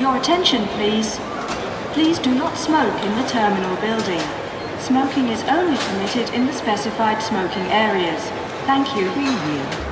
Your attention, please. Please do not smoke in the terminal building. Smoking is only permitted in the specified smoking areas. Thank you. Preview.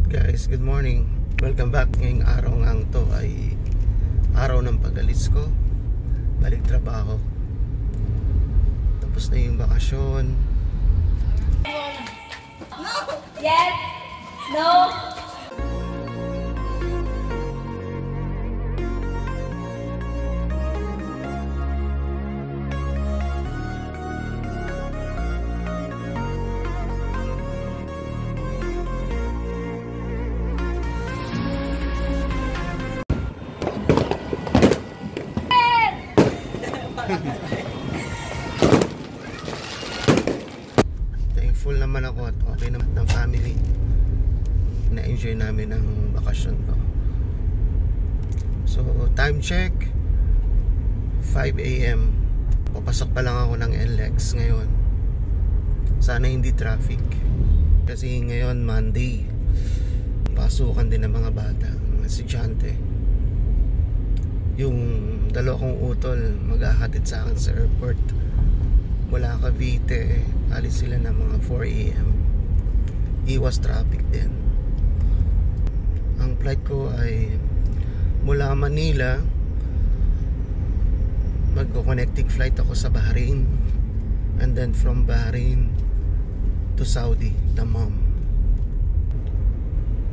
Guys, good morning. Welcome back. Ngayong araw nga to ay araw ng pag-alis ko. Balik trabaho. Tapos na yung bakasyon. No! Yes! No! Thankful naman ako at okay naman ng family. Na-enjoy namin ang bakasyon ko. So, time check 5 AM. Papasok pa lang ako ng NLEX ngayon. Sana hindi traffic. Kasi ngayon Monday, pasukan din ng mga bata, mga estudyante. Yung dalawa kong utol maghahatid sa akin sa airport mula Cavite. Alis sila ng mga 4 AM. Iwas traffic din. Ang flight ko ay mula Manila. Magko-connecting flight ako sa Bahrain, and then from Bahrain to Saudi, Dammam.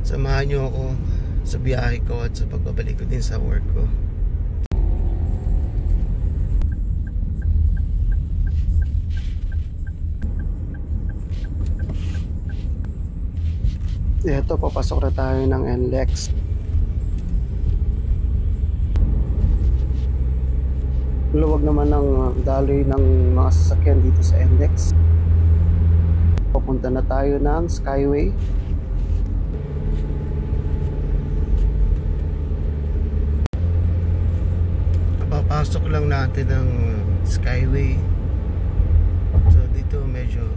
Samahan nyo ako sa biyahe ko at sa pagbabalik ko din sa work ko. Ito, papasok na tayo ng NLEX. Luwag naman ng daloy ng mga sasakyan dito sa NLEX. Papunta na tayo ng Skyway. Papasok lang natin ng Skyway. So dito medyo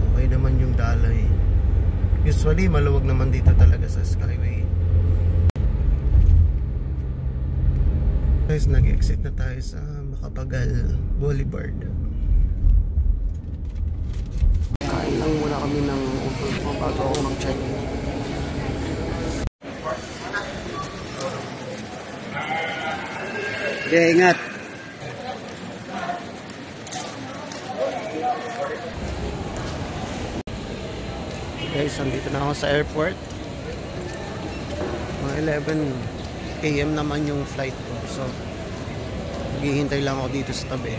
okay naman yung daloy. Usually maluwag naman dito talaga sa Skyway. Guys, nag-exit na tayo sa Macapagal Boulevard. Kain lang muna kami ng utol ko bago ako mag-check. Okay, ingat. Guys, andito na ako sa airport. Mga 11 AM naman yung flight ko. So, maghihintay lang ako dito sa tabi.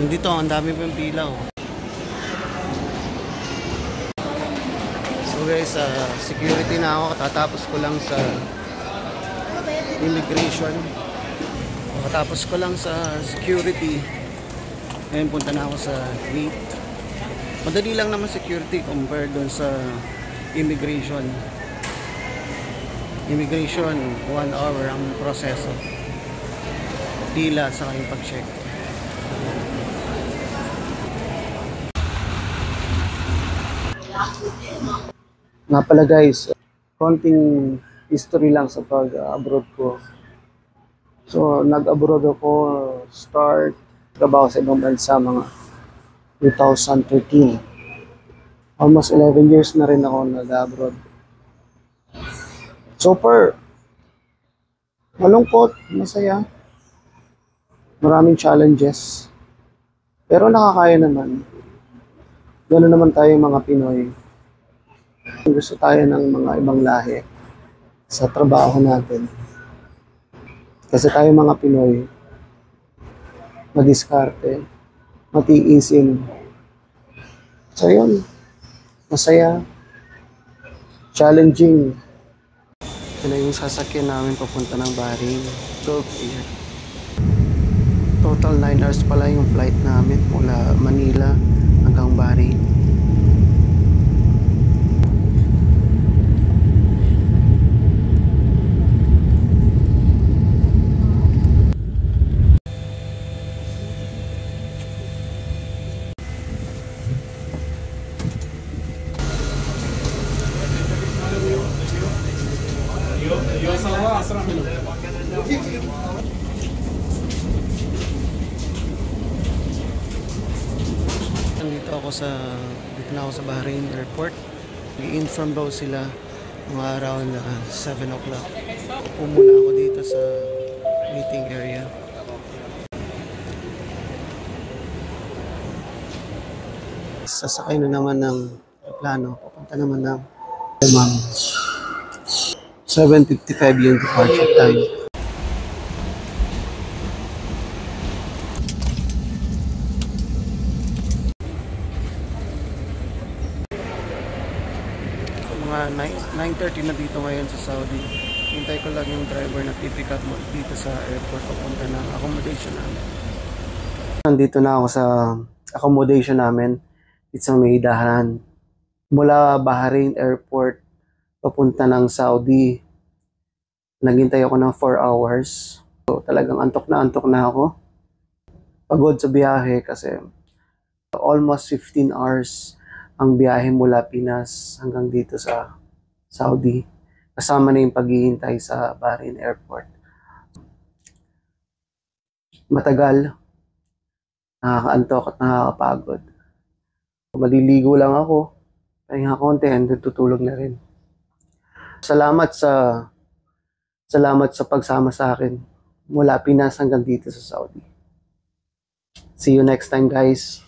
Dito, ang dami pang pila, oh. So guys, security na ako. Katatapos ko lang sa immigration. Katapos ko lang sa security. Ngayon punta na ako sa gate. Madali lang naman security compared dun sa immigration. Immigration, 1 hour ang proseso. Pila sa kayong pag-check. Nga pala guys, konting history lang sa pag-abroad ko. So, nag-abroad ako, start trabaho sa ibang bansa mga 2013. Almost 11 years na rin ako nag-abroad. Super malungkot, masaya. Maraming challenges. Pero nakakaya naman. Ganoon naman tayo mga Pinoy. Gusto tayo ng mga ibang lahi sa trabaho natin. Kasi tayo mga Pinoy, madiskarte, matiisin. So yun, masaya, challenging. Ito na yung sasakyan namin papunta ng Bahrain. 12 year. Total 9 hours pala yung flight namin mula Manila hanggang Bahrain. Dito na ako sa Bahrain Airport. I-inform daw sila mga around 7 o'clock. Umuna ako dito sa meeting area. Sasakay na naman ng plano. Papunta naman ng 7:55 yung departure time. Mga 9:30 na dito ngayon sa Saudi. Hintay ko lang yung driver na pipick up mo dito sa airport papunta ng accommodation namin. Nandito na ako sa accommodation namin. Dito sa may dahanan. Mula Bahrain Airport papunta ng Saudi. Naghintay ako ng 4 hours. So, talagang antok na ako. Pagod sa biyahe kasi almost 15 hours ang biyahe mula Pinas hanggang dito sa Saudi. Kasama na yung paghihintay sa Bahrain Airport. Matagal, nakakaantok at nakakapagod. Maliligo lang ako, pahinga konti and tutulog na rin. Salamat sa pagsama sa akin mula Pinas hanggang dito sa Saudi. See you next time, guys.